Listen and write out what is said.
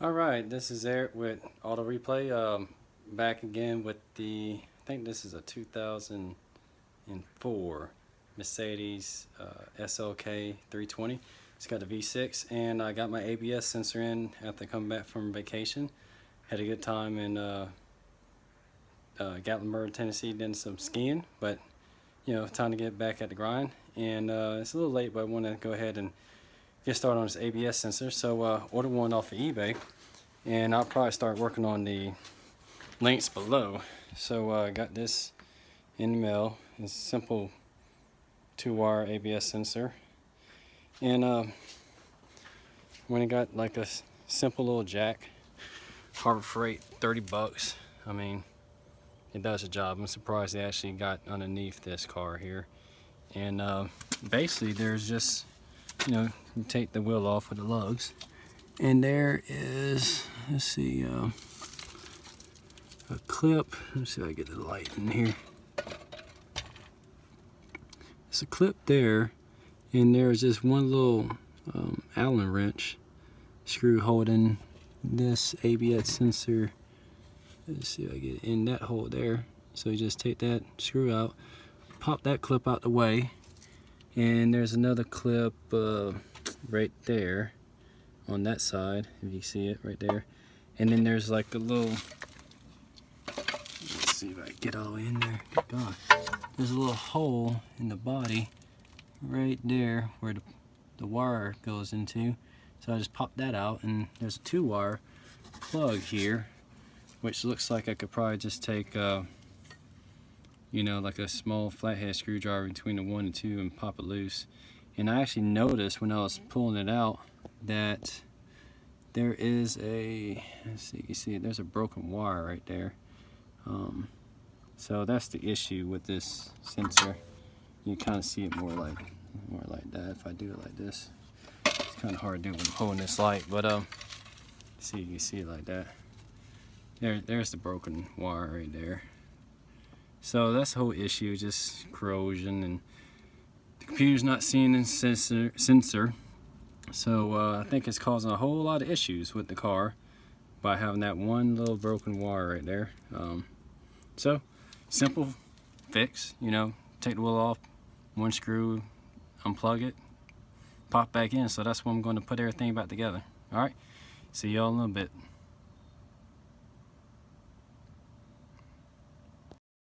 Alright, this is Eric with Auto Replay. Back again with I think this is a 2004 Mercedes SLK 320. It's got a V6, and I got my ABS sensor in after coming back from vacation. Had a good time in Gatlinburg, Tennessee, doing some skiing, but time to get back at the grind. And it's a little late, but I want to go ahead and get started on this ABS sensor. So ordered one off of eBay, and I'll probably start working on the links below. So I got this in the mail. It's a simple 2-wire ABS sensor, and when it got like a simple little jack, Harbor Freight, 30 bucks. I mean, it does the job. I'm surprised they actually got underneath this car here. And basically there's just, you take the wheel off with the lugs, and there is, let's see, a clip. Let's see if I get the light in here. It's a clip there, and there's just one little Allen wrench screw holding this ABS sensor. Let's see if I get it in that hole there. So you just take that screw out, pop that clip out the way, and there's another clip right there on that side, if you see it right there. And then there's like a little, let's see if I can get all the way in there. Good God. There's a little hole in the body right there where the wire goes into. So I just pop that out, and there's a 2-wire plug here, which looks like I could probably just take like a small flathead screwdriver between the 1 and 2 and pop it loose. And I actually noticed when I was pulling it out that there is a, let's see, you can see it, there's a broken wire right there. So that's the issue with this sensor. You kind of see it more like that. If I do it like this, it's kind of hard to do when I'm holding this light, but see, you can see it like that. There's the broken wire right there. So that's the whole issue, just corrosion, and the computer's not seeing the sensor. So I think it's causing a whole lot of issues with the car by having that one little broken wire right there. So simple fix, take the wheel off, one screw, unplug it, pop back in. So that's when I'm going to put everything back together. All right, see y'all in a little bit.